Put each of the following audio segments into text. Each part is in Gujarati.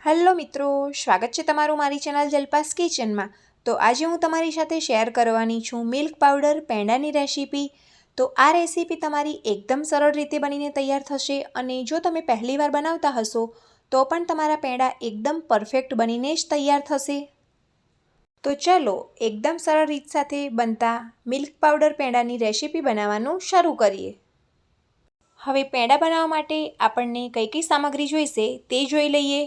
હેલો મિત્રો, સ્વાગત છે તમારું મારી ચેનલ જલપાસ કિચનમાં। તો આજે હું તમારી સાથે શેર કરવાની છું મિલ્ક પાવડર પેંડાની રેસીપી। તો આ રેસીપી તમારી એકદમ સરળ રીતે બનીને તૈયાર થશે અને જો તમે પહેલીવાર બનાવતા હશો તો પણ તમારા પેંડા એકદમ પરફેક્ટ બનીને જ તૈયાર થશે। તો ચલો એકદમ સરળ રીત સાથે બનતા મિલ્ક પાવડર પેંડાની રેસીપી બનાવવાનું શરૂ કરીએ। હવે પેંડા બનાવવા માટે આપણને કઈ કઈ સામગ્રી જોઈશે તે જોઈ લઈએ।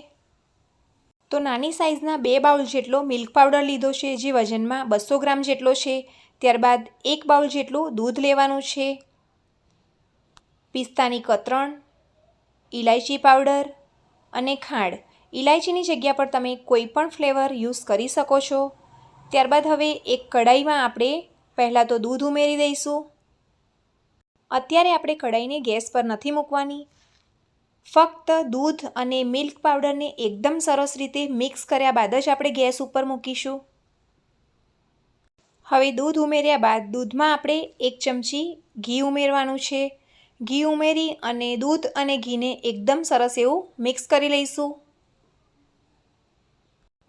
તો નાની સાઇઝના 2 બાઉલ જેટલો મિલ્ક પાવડર લીધો છે, જે વજનમાં 200 ગ્રામ જેટલો છે। ત્યારબાદ 1 બાઉલ જેટલું દૂધ લેવાનું છે, પિસ્તાની કતરણ, ઇલાયચી પાવડર અને ખાંડ। ઇલાયચીની જગ્યા પર તમે કોઈ પણ ફ્લેવર યુઝ કરી શકો છો। ત્યારબાદ હવે એક કઢાઈમાં આપણે પહેલાં તો દૂધ ઉમેરી દઈશું। અત્યારે આપણે કઢાઈને ગેસ પર નથી મૂકવાની, ફક્ત દૂધ અને મિલ્ક પાવડરને એકદમ સરસ રીતે મિક્સ કર્યા બાદ જ આપણે ગેસ ઉપર મૂકીશું। હવે દૂધ ઉમેર્યા બાદ દૂધમાં આપણે 1 ચમચી ઘી ઉમેરવાનું છે। ઘી ઉમેરી અને દૂધ અને ઘીને એકદમ સરસ એવું મિક્સ કરી લઈશું।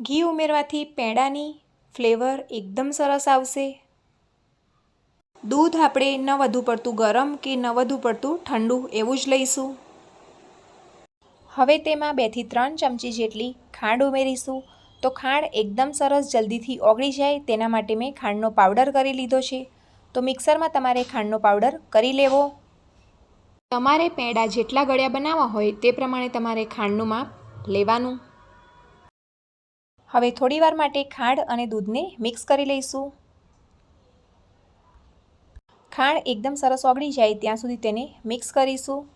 ઘી ઉમેરવાથી પેંડાની ફ્લેવર એકદમ સરસ આવશે। દૂધ આપણે ન વધુ પડતું ગરમ કે ન વધુ પડતું ઠંડુ એવું જ લઈશું। હવે તેમાં 2 થી 3 ચમચી જેટલી ખાંડ ઉમેરીશું। તો ખાંડ એકદમ સરસ જલ્દીથી ઓગળી જાય તેના માટે મેં ખાંડનો પાવડર કરી લીધો છે। તો મિક્સરમાં તમારે ખાંડનો પાવડર કરી લેવો। તમારે પેંડા જેટલા ગળ્યા બનાવવા હોય તે પ્રમાણે તમારે ખાંડનું માપ લેવાનું। હવે થોડીવાર માટે ખાંડ અને દૂધને મિક્સ કરી લઈશું। ખાંડ એકદમ સરસ ઓગળી જાય ત્યાં સુધી તેને મિક્સ કરીશું।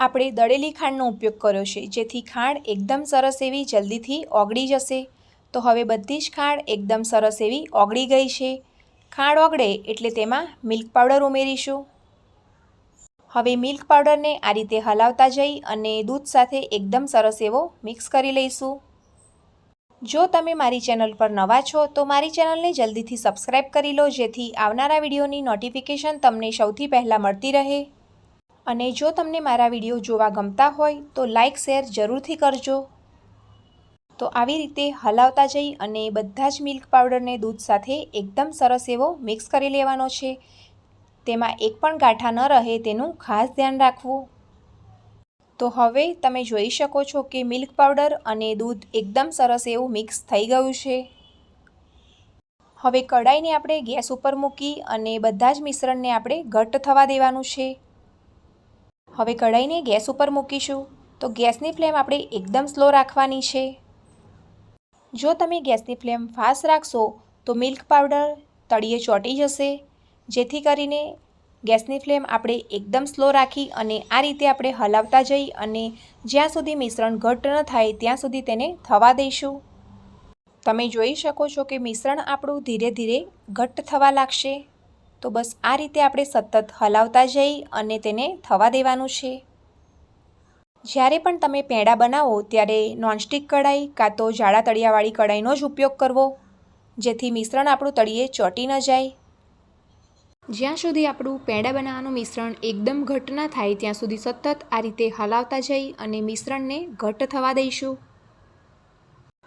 આપણે દળેલી ખાંડનો ઉપયોગ કર્યો છે, જેથી ખાંડ એકદમ સરસ એવી જલ્દીથી ઓગળી જશે। તો હવે બધી જ ખાંડ એકદમ સરસ એવી ઓગળી ગઈ છે। ખાંડ ઓગળે એટલે તેમાં મિલ્ક પાવડર ઉમેરીશું। હવે મિલ્ક પાવડરને આ રીતે હલાવતા જઈ અને દૂધ સાથે એકદમ સરસ એવો મિક્સ કરી લઈશું। જો તમે મારી ચેનલ પર નવા છો તો મારી ચેનલને જલ્દીથી સબસ્ક્રાઈબ કરી લો, જેથી આવનારા વિડીયોની નોટિફિકેશન તમને સૌથી પહેલાં મળતી રહે। અને જો તમને મારા વિડીયો જોવા ગમતા હોય તો લાઈક શેર જરૂરથી કરજો। તો આવી રીતે હલાવતા જઈ અને બધા જ મિલ્ક પાવડરને દૂધ સાથે એકદમ સરસ એવો મિક્સ કરી લેવાનો છે। તેમાં એક પણ ગાંઠા ન રહે તેનું ખાસ ધ્યાન રાખવું। તો હવે તમે જોઈ શકો છો કે મિલ્ક પાવડર અને દૂધ એકદમ સરસ એવું મિક્સ થઈ ગયું છે। હવે કઢાઈને આપણે ગેસ ઉપર મૂકી અને બધા જ મિશ્રણને આપણે ઘટ્ટ થવા દેવાનું છે। હવે કઢાઈને ગેસ ઉપર મૂકીશું। તો ગેસની ફ્લેમ આપણે એકદમ સ્લો રાખવાની છે। જો તમે ગેસની ફ્લેમ ફાસ્ટ રાખશો તો મિલ્ક પાવડર તળિયે ચોંટી જશે, જેથી કરીને ગેસની ફ્લેમ આપણે એકદમ સ્લો રાખી અને આ રીતે આપણે હલાવતા જઈ અને જ્યાં સુધી મિશ્રણ ઘટ્ટ ન થાય ત્યાં સુધી તેને થવા દઈશું। તમે જોઈ શકો છો કે મિશ્રણ આપણું ધીરે ધીરે ઘટ્ટ થવા લાગશે। તો બસ આ રીતે આપણે સતત હલાવતા જઈ અને તેને થવા દેવાનું છે। જ્યારે પણ તમે પેંડા બનાવો ત્યારે નોનસ્ટિક કઢાઈ કાં તો જાડા તળિયાવાળી કઢાઈનો જ ઉપયોગ કરવો, જેથી મિશ્રણ આપણું તળિયે ચોંટી ન જાય। જ્યાં સુધી આપણું પેંડા બનાવવાનું મિશ્રણ એકદમ ઘટ્ટ ના થાય ત્યાં સુધી સતત આ રીતે હલાવતા જઈ અને મિશ્રણને ઘટ્ટ થવા દઈશું।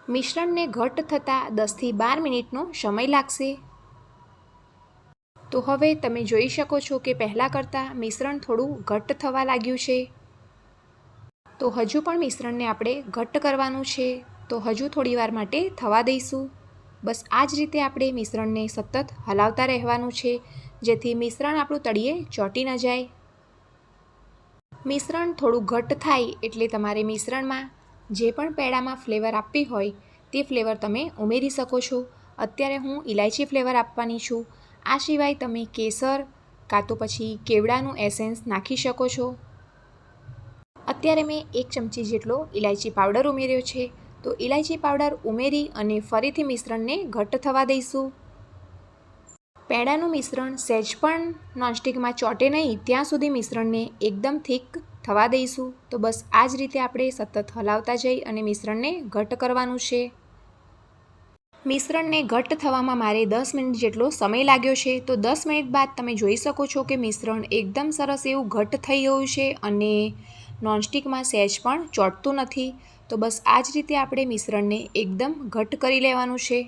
મિશ્રણને ઘટ્ટ થતાં 10 થી 12 મિનિટનો સમય લાગશે। તો હવે તમે જોઈ શકો છો કે પહેલાં કરતાં મિશ્રણ થોડું ઘટ્ટ થવા લાગ્યું છે। તો હજુ પણ મિશ્રણને આપણે ઘટ્ટ કરવાનું છે, તો હજુ થોડીવાર માટે થવા દઈશું। બસ આ જ રીતે આપણે મિશ્રણને સતત હલાવતા રહેવાનું છે, જેથી મિશ્રણ આપણું તળિયે ચોંટી ન જાય। મિશ્રણ થોડું ઘટ્ટ થાય એટલે તમારે મિશ્રણમાં જે પણ પેંડામાં ફ્લેવર આપવી હોય તે ફ્લેવર તમે ઉમેરી શકો છો। અત્યારે હું ઇલાયચી ફ્લેવર આપવાની છું। આ સિવાય તમે કેસર કાં તો પછી કેવડાનું એસેન્સ નાખી શકો છો। અત્યારે મેં 1 ચમચી જેટલો ઇલાયચી પાવડર ઉમેર્યો છે। તો ઇલાયચી પાવડર ઉમેરી અને ફરીથી મિશ્રણને ઘટ્ટ થવા દઈશું। પેંડાનું મિશ્રણ સહેજ પણ નોનસ્ટિકમાં ચોંટે નહીં ત્યાં સુધી મિશ્રણને એકદમ થીક થવા દઈશું। તો બસ આ જ રીતે આપણે સતત હલાવતા જઈ અને મિશ્રણને ઘટ્ટ કરવાનું છે। મિશ્રણને ઘટ્ટ થવામાં મારે 10 મિનિટ જેટલો સમય લાગ્યો છે। તો 10 મિનિટ બાદ તમે જોઈ શકો છો કે મિશ્રણ એકદમ સરસ એવું ઘટ્ટ થઈ ગયું છે અને નોનસ્ટિકમાં સહેજ પણ ચોંટતું નથી. તો બસ આ જ રીતે આપણે મિશ્રણને એકદમ ઘટ્ટ કરી લેવાનું છે.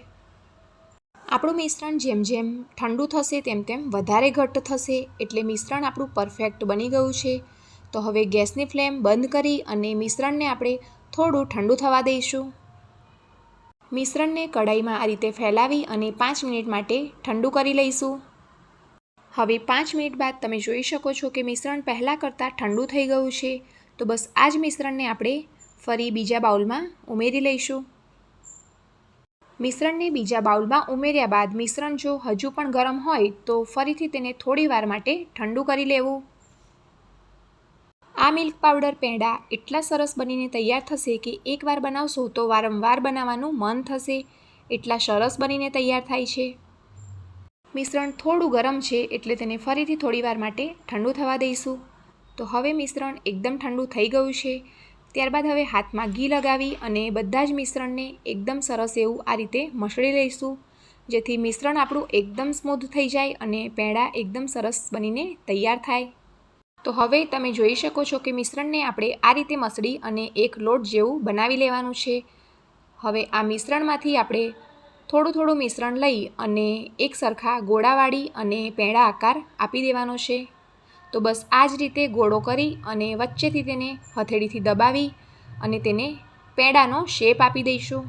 આપણું મિશ્રણ જેમ જેમ ઠંડુ થશે તેમ તેમ વધારે ઘટ્ટ થશે, એટલે મિશ્રણ આપણું પરફેક્ટ બની ગયું છે. તો હવે ગેસની ફ્લેમ બંધ કરી અને મિશ્રણને આપણે થોડું ઠંડુ થવા દઈશું. મિશ્રણને કઢાઈમાં આ રીતે ફેલાવી અને 5 મિનિટ માટે ઠંડુ કરી લઈશું. હવે 5 મિનિટ બાદ તમે જોઈ શકો છો કે મિશ્રણ પહેલાં કરતાં ઠંડુ થઈ ગયું છે. તો બસ આ જ મિશ્રણને આપણે ફરી બીજા બાઉલમાં ઉમેરી લઈશું. મિશ્રણને બીજા બાઉલમાં ઉમેર્યા બાદ મિશ્રણ જો હજુ પણ ગરમ હોય તો ફરીથી તેને થોડી વાર માટે ઠંડુ કરી લેવું. આ મિલ્ક પાવડર પેંડા એટલા સરસ બનીને તૈયાર થશે કે એકવાર બનાવશો તો વારંવાર બનાવવાનું મન થશે, એટલા સરસ બનીને તૈયાર થાય છે. મિશ્રણ થોડું ગરમ છે એટલે તેને ફરીથી થોડીવાર માટે ઠંડુ થવા દઈશું. તો હવે મિશ્રણ એકદમ ઠંડુ થઈ ગયું છે. ત્યારબાદ હવે હાથમાં ઘી લગાવી અને બધા જ મિશ્રણને એકદમ સરસ એવું આ રીતે મસળી લઈશું, જેથી મિશ્રણ આપણું એકદમ સ્મૂથ થઈ જાય અને પેંડા એકદમ સરસ બનીને તૈયાર થાય. તો હવે તમે જોઈ શકો છો કે મિશ્રણને આપણે આ રીતે મસળી અને એક લોટ જેવું બનાવી લેવાનું છે. હવે આ મિશ્રણમાંથી આપણે થોડું થોડું મિશ્રણ લઈ અને એક સરખા ગોળાવાળી અને પેંડા આકાર આપી દેવાનો છે. તો બસ આ જ રીતે ગોળો કરી અને વચ્ચેથી તેને હથેળીથી દબાવી અને તેને પેંડાનો શેપ આપી દઈશું.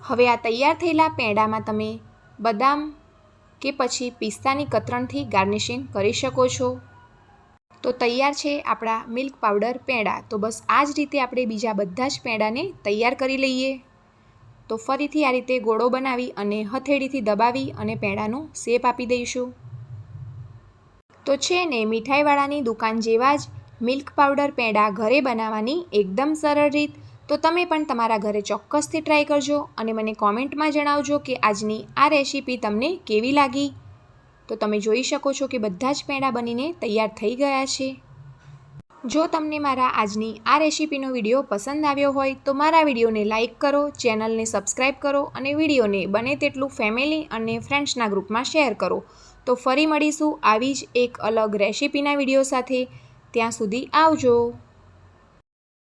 હવે આ તૈયાર થયેલા પેંડામાં તમે બદામ કે પછી પિસ્તાની કતરણથી ગાર્નિશિંગ કરી શકો છો. તો તૈયાર છે આપણા મિલ્ક પાવડર પેંડા. તો બસ આ જ રીતે આપણે બીજા બધા જ પેંડાને તૈયાર કરી લઈએ. તો ફરીથી આ રીતે ગોળો બનાવી અને હથેળીથી દબાવી અને પેંડાનો શેપ આપી દઈશું. તો છે ને મીઠાઈવાળાની દુકાન જેવા જ મિલ્ક પાવડર પેંડા ઘરે બનાવવાની એકદમ સરળ રીત. તો તમે પણ તમારા ઘરે ચોક્કસથી ટ્રાય કરજો અને મને કોમેન્ટમાં જણાવજો કે આજની આ રેસીપી તમને કેવી લાગી. તો તમે જોઈ શકો છો કે બધા જ પેંડા બનીને તૈયાર થઈ ગયા છે. જો તમને મારા આજની આ રેસીપીનો વિડીયો પસંદ આવ્યો હોય તો મારા વિડીયોને લાઇક કરો, ચેનલને સબસ્ક્રાઈબ કરો અને વિડીયોને બને તેટલું ફેમિલી અને ફ્રેન્ડ્સના ગ્રુપમાં શેર કરો. તો ફરી મળીશું આવી જ એક અલગ રેસીપીના વિડીયો સાથે. ત્યાં સુધી આવજો.